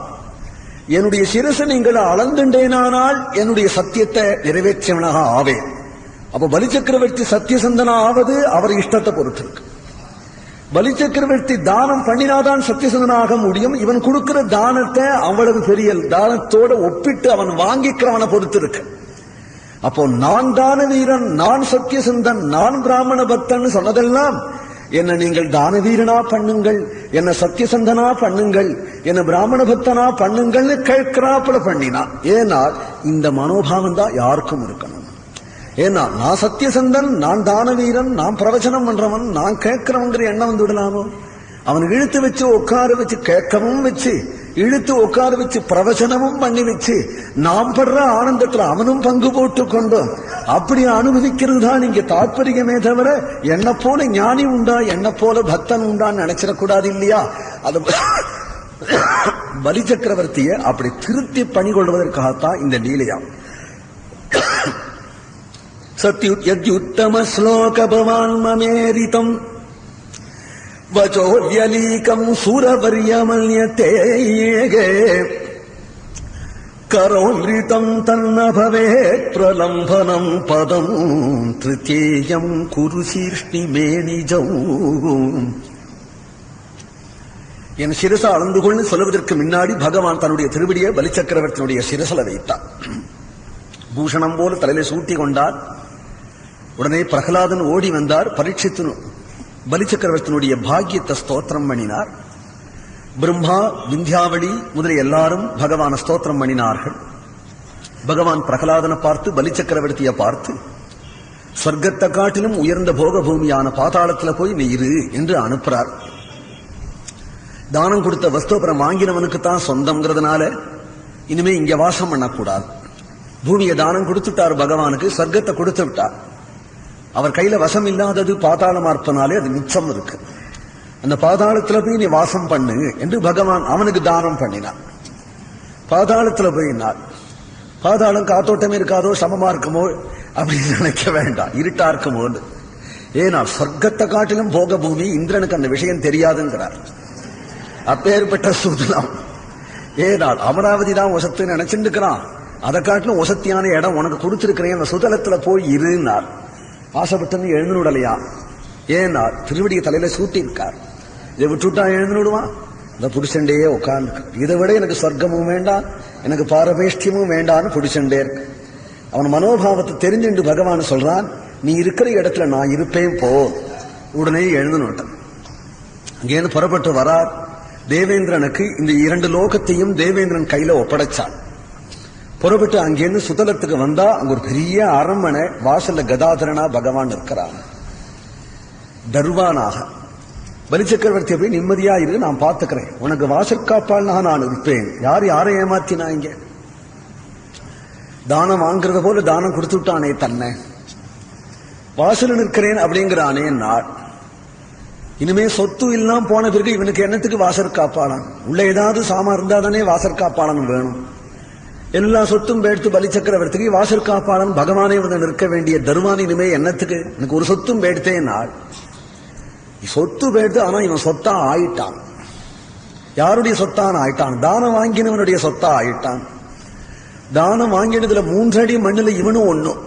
என்னுடைய சிரசை நீங்கள் அளந்துண்டேனானால் என்னுடைய சத்தியத்தை நிறைவேற்றியவனாக ஆவேன். அப்ப பலி சக்கரவர்த்தி சத்தியசந்தனா ஆவது அவர் இஷ்டத்தை பொறுத்து இருக்கு. பலி சக்கரவர்த்தி தானம் பண்ணினாதான் சத்தியசந்தனாக முடியும். இவன் கொடுக்கிற தானத்தை அவ்வளவு பெரிய தானத்தோட ஒப்பிட்டு அவன் வாங்கிக்கிறவனை பொறுத்து இருக்கு. அப்போ நான் தான வீரன், நான் சத்தியசந்தன், நான் பிராமண பக்தன் சொன்னதெல்லாம் என்ன நீங்கள் தான வீரனா பண்ணுங்கள், என்ன சத்தியசந்தனா பண்ணுங்கள், என்ன பிராமண பக்தனா பண்ணுங்கள்னு கேட்கிறாப்புல பண்ணினா. ஏன்னா இந்த மனோபாவம் தான் யாருக்கும் இருக்கணும். ஏன்னா நான் சத்தியசந்தன், நான் தான வீரன், நான் பிரவச்சனம் பண்றவன், நான் கேட்கிறவங்கிற எண்ணம் வந்து விடலாமோ? அவன் இழுத்து வச்சு உட்கார வச்சு கேட்கவும் வச்சு, இழுத்து உட்கார வச்சு பிரவச்சனமும் பண்ணி வச்சு, நாம் படுற ஆனந்தத்துல அவனும் பங்கு போட்டு கொண்டோம். அப்படி அனுபவிக்கிறது தான் இங்க தாற்பயமே தவிர என்ன போல ஞானி உண்டா, என்ன போல பக்தன் உண்டான்னு நினைச்சிடக்கூடாது இல்லையா? அது பலி சக்கரவர்த்திய அப்படி திருத்தி பணி கொள்வதற்காகத்தான் இந்த லீலையா. சத்யுத்தம ஸ்லோக பவான் மமேரிதம் வச்சோல்யலீகம் சூரவர்யமல்யதே கரோன்ரிதம் தன்ன பவேத் பிரலம்பனம் பதம் திருத்தேயம் குருசீஷ்ணி மேனிஜம். என் சிரச அளந்து கொண்டு சொல்லுவதற்கு முன்னாடி பகவான் தன்னுடைய திருவடியை பலி சக்கரவர்த்தியுடைய சிரசல வைத்தார். பூஷணம் போல தலையில சூட்டி கொண்டார். உடனே பிரகலாதன் ஓடி வந்தார். பரீட்சித்து பலி சக்கரவர்த்தியுடைய பாக்கியத்தை ஸ்தோத்திரம் பண்ணினார். பிரம்மா, விந்தியாவளி முதலிய எல்லாரும் பகவான ஸ்தோத்திரம் பண்ணினார்கள். பகவான் பிரகலாதனை பார்த்து பலி சக்கரவர்த்தியை பார்த்து, சொர்க்கத்தை காட்டிலும் உயர்ந்த போக பூமியான பாதாளத்துல போய் நீ இரு என்று அனுப்புறார். தானம் கொடுத்த வஸ்தோபரம் வாங்கினவனுக்கு தான் சொந்தம்ங்கிறதுனால இனிமே இங்க வாசம் பண்ணக்கூடாது. பூமியை தானம் கொடுத்துட்டார் பகவானுக்கு, சொர்க்கத்தை கொடுத்து விட்டார். அவர் கையில வசம் இல்லாதது பாதாளமா இருப்பனாலே அது மிச்சம் இருக்கு. அந்த பாதாளத்துல போய் நீ வாசம் பண்ணு என்று பகவான் அவனுக்கு தானம் பண்ணினார். பாதாளத்துல போயினார். பாதாளம் காத்தோட்டமே இருக்காதோ, சமமா இருக்குமோ அப்படின்னு நினைக்க வேண்டாம், இருட்டா இருக்குமோ. ஏன்னா சொர்க்கத்தை காட்டிலும் போக பூமி, இந்திரனுக்கு அந்த விஷயம் தெரியாதுங்கிறார். அப்பேற்பட்ட சூதனம். ஏனால் அமராவதி தான் ஒசத்து நினைச்சுட்டு இருக்கிறான், அதை காட்டிலும் ஒசத்தியான இடம் உனக்கு கொடுத்திருக்கிறேன், அந்த சுதலத்துல போய் இருந்தார். ஆசைப்பட்டு எழுந்து விடலையா? ஏன்னா திருவடிய தலையில சூட்டி இருக்கார். இதை விட்டுட்டா எழுந்து விடுவான்? இந்த புடிச்சண்டே உட்கார்ந்து, இதை விட எனக்கு சொர்க்கமும் வேண்டாம், எனக்கு பாரமேஷ்டியமும் வேண்டான்னு புடிச்சண்டே இருக்கு. அவன் மனோபாவத்தை தெரிஞ்சுண்டு பகவான் சொல்றான், நீ இருக்கிற இடத்துல நான் இருப்பேன் போ. உடனே எழுந்துட்டான். அங்கேருந்து புறப்பட்டு வரார். தேவேந்திரனுக்கு இந்த 2 லோகத்தையும் தேவேந்திரன் கையில ஒப்படைச்சான். புறப்பட்டு அங்கேருந்து சுதலத்துக்கு வந்தா அங்க ஒரு பெரிய அரண்மனை, வாசல்ல கதாதரனா பகவான் இருக்கிறான். தர்வானாக பலிச்சக்கரவர்த்தியை போய் நிம்மதியா இரு, நான் பாத்துக்கிறேன், உனக்கு வாசற்காப்பாள்னா நான் இருப்பேன். யாரை ஏமாத்தினா? இங்க தானம் வாங்குறத போல தானம் கொடுத்து விட்டானே தன்னை, வாசல் நிற்கிறேன் அப்படிங்கிறானே நாள். இனிமே சொத்து இல்லாம போன பிறகு இவனுக்கு என்னத்துக்கு வாசற்காப்பாளன்? உள்ள ஏதாவது சாமா இருந்தா தானே வாசற்காப்பாளன் வேணும். எல்லா சொத்தும் எடுத்து பலிச்சக்கரவர்த்திக்கு வாசற்காப்பாளன் பகவானே வந்து நிற்க வேண்டிய தர்வான் இனிமே என்னத்துக்கு? எனக்கு ஒரு சொத்தும் பேடுத்தே நாள். சொத்து பேடுத்து, ஆனா இவன் சொத்தா ஆயிட்டான். யாருடைய சொத்தான் ஆயிட்டான்? தானம் வாங்கினவனுடைய சொத்தா ஆயிட்டான். தானம் வாங்கினதுல 3 அடி மண்ணுல இவனும் ஒண்ணும்,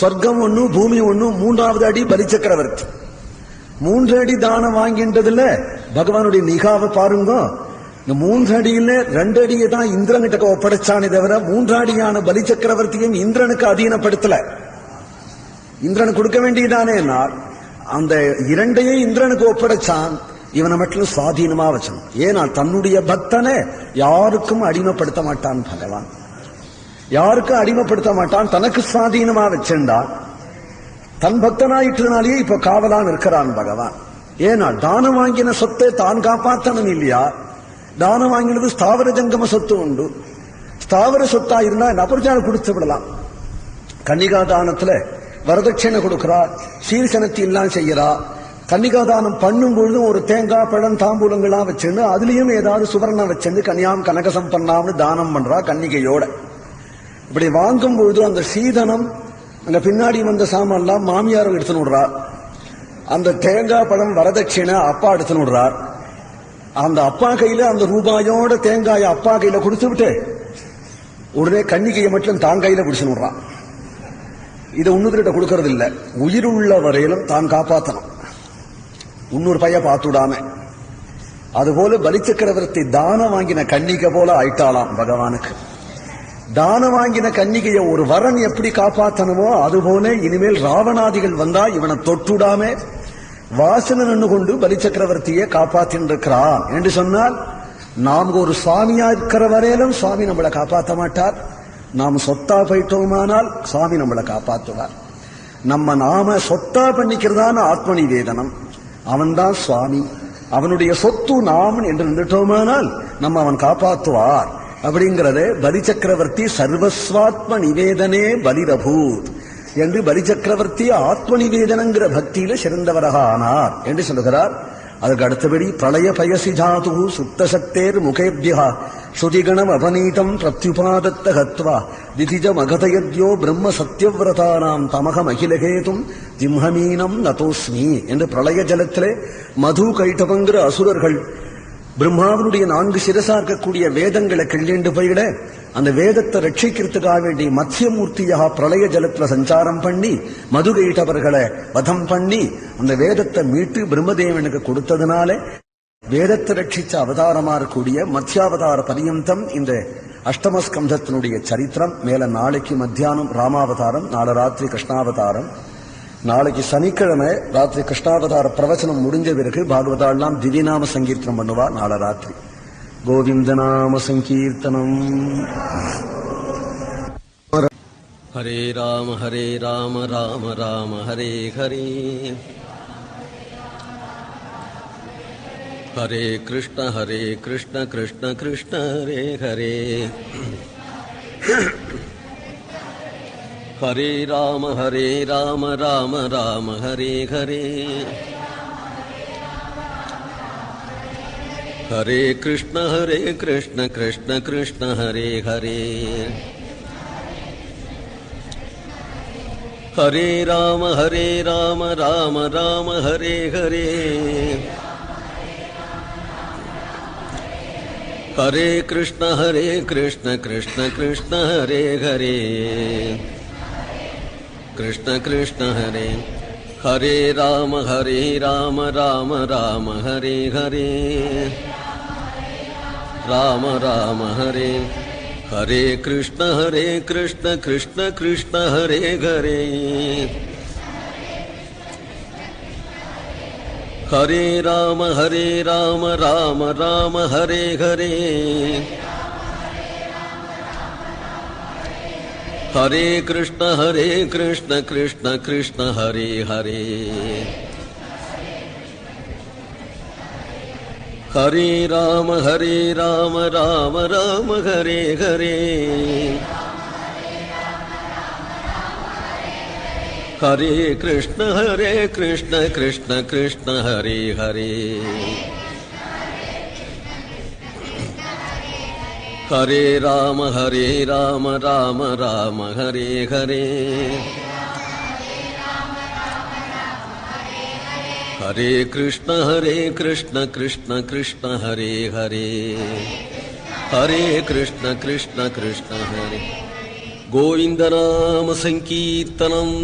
சொர்க்கம் ஒண்ணு, பூமி ஒண்ணு, 3வது அடி பலிச்சக்கரவர்த்தி. 3 அடி தானம் வாங்கின்றதுல பகவானுடைய நிகாவை பாருங்க. இந்த 3 அடியில 2 அடியை தான் இந்திரன்கிட்ட ஒப்படைச்சானே தவிர 3 அடியான பலிச்சக்கரவர்த்தியும் இந்திரனுக்கு அதீனப்படுத்தல. இந்திரனுக்கு கொடுக்க வேண்டியதானே நாள். அந்த 2ஐயும் இந்திரனுக்கு ஒப்படைச்சான். இவனை மட்டும் சுவாதீனமா வச்சான். ஏன்னா தன்னுடைய பக்தனை யாருக்கும் அடிமைப்படுத்த மாட்டான் பகவான். யாருக்கும் அடிமைப்படுத்த மாட்டான், தனக்கு சுவாதீனமா வச்சிருந்தான். தன் பக்தனாயிட்டதுனாலேயே இப்ப காவலான் இருக்கிறான் பகவான். ஏன்னா தானம் வாங்கின சொத்தை தான் காப்பாத்தணும் இல்லையா? தானம் வாங்கினது ஸ்தாவர ஜங்கம சொத்து உண்டு. ஸ்தாவர சொத்தா இருந்தா நபர்ஜான கொடுத்து விடலாம். கன்னிகா தானத்துல வரதட்சணை கொடுக்கிறா, சீர்சனத்தி எல்லாம் செய்யறா. கன்னிகா தானம் பண்ணும் பொழுது ஒரு தேங்காய் பழம் தாம்பூலங்கள்லாம் வச்சுன்னு அதுலயும் ஏதாவது சுவர்ணம் வச்சிருந்து கன்னியாம் கனகசம் பண்ணாமனு தானம் பண்றா கன்னிகையோட. இப்படி வாங்கும் பொழுது அந்த சீதனம் அங்க பின்னாடி வந்த சாமான்லாம் மாமியார் எடுத்துன்னு விடுறார். அந்த தேங்காய் பழம் வரதட்சணை அப்பா எடுத்துன்னு விடுறார். அந்த அப்பா கையில அந்த ரூபாயோட தேங்காய அப்பா கையில கொடுத்து விட்டு உடனே கன்னிகையை மட்டும் தான் கையில பிடிச்சுன்னு விடுறான். இதை இன்னொருத்த கொடுக்கறது இல்ல. உயிர் உள்ள வரையிலும் தான் காப்பாற்றணும், இன்னொரு பைய பார்த்துடாம. அதுபோல பலிச்சக்கரவர்த்தி தானம் வாங்கின கன்னிகை போல ஆயிட்டாளாம் பகவானுக்கு. தானம் வாங்கின கன்னிகைய ஒரு வரன் எப்படி காப்பாற்றணுமோ அதுபோல இனிமேல் ராவணாதிகள் வந்தா இவனை தொட்டுடாம வாசன நின்று கொண்டு பலிச்சக்கரவர்த்தியை காப்பாற்றின்றிருக்கிறான் என்று சொன்னால், நாம் ஒரு சுவாமியா இருக்கிற வரையிலும் சுவாமி நம்மளை காப்பாற்ற மாட்டார். நாம் சொத்தா போயிட்டோமானால் சுவாமி நம்மளை காப்பாற்றுவார். நாம சொத்தா பண்ணிக்கிறதான ஆத்ம நிவேதனம், அவன்தான் சுவாமி. அவனுடைய சொத்து நாம் என்று நின்றுட்டோமானால் நம்ம அவன் காப்பாற்றுவார். அப்படிங்கிறதே பலிச்சக்கரவர்த்தி சர்வஸ்வாத்ம நிவேதனே பலிரபூத் என்று பலிச்சக்கரவர்த்தி ஆத்ம நிவேதனங்கிற பக்தியில சிறந்தவராக ஆனார் என்று சொல்லுகிறார். அதுக்கு அடுத்தபடி பிரளய பயசி ஜாது சுத்த சக்தேர் முகேபியா ஸ்ருதிகணம் அபநீதம் பிரத்யுபாதத்த ஹத்வா திதிஜம் அகதயத்யோ பிரம்ம சத்யவிரதானாம் தமகம் அகிலகேதும் ஜிம்ஹமீனம் நதோஸ்மி என்று பிரளய ஜலத்திலே மது கைட்டவங்கிற அசுரர்கள் பிரம்மாவனுடைய 4 சிரசா இருக்கக்கூடிய வேதங்களை கிள்ளிண்டு போயிட அந்த வேதத்தை ரட்சிக்கிறதுக்காக வேண்டி மத்தியமூர்த்தியாக பிரளய ஜலத்துல சஞ்சாரம் பண்ணி மதுகைட்டவர்களை வதம் பண்ணி அந்த வேதத்தை மீட்டு பிரம்மதேவனுக்கு கொடுத்ததுனால வேதத்தை ரட்சிச்ச அவதாரமா இருக்கக்கூடிய மத்தியாவதார பரியந்தம் இந்த அஷ்டமஸ்கந்தத்தினுடைய சரித்திரம். மேல நாளைக்கு மத்தியானம் ராமாவதாரம், நாளை ராத்திரி கிருஷ்ணாவதாரம். நாளைக்கு சனிக்கிழமை ராத்திரி கிருஷ்ணாவதார பிரவச்சனம் முடிஞ்ச பிறகு பாகவதாலாம் திவ்யநாம சங்கீர்த்தனம் பண்ணுவா. நாளை ராத்திரி கோவிந்த நாம சங்கீர்த்தனம். ஹரே ராம ராம ராம ஹரே ஹரே, ஹரே கிருஷ்ண கிருஷ்ண கிருஷ்ண ஹரே ஹரே, ஹரே ராம ராம ராம ஹரே ஹரே, ஹரே கிருஷ்ண கிருஷ்ண கிருஷ்ண ஹரே ஹரே, ஹரே ராம ராம ராம ஹரே ஹரே, ஹரே கிருஷ்ண கிருஷ்ண கிருஷ்ண ஹரே ஹரே, கிருஷ்ண கிருஷ்ண ஹரே, ஹரே ராம ராம ராம ஹரே ஹரே, ராம ராம ஹரே, ஹரே கிருஷ்ண கிருஷ்ண கிருஷ்ண ஹரே ஹரே, ஹரே ராம ராம ராம ஹரே ஹரே, ஹரே கிருஷ்ண கிருஷ்ண கிருஷ்ண ஹரே ஹரே, ஹரே ராம ராம ராம ஹரே ஹரே, ஹரே கிருஷ்ண கிருஷ்ண கிருஷ்ண ஹரே ஹரே, ஹரே ராம ராம ராம ஹரே ஹரே, ஹரே கிருஷ்ண கிருஷ்ண கிருஷ்ண ஹரே ஹரே, ஹரே கிருஷ்ண கிருஷ்ண ஹரே. கோவிந்த நாம சங்கீர்த்தனம்.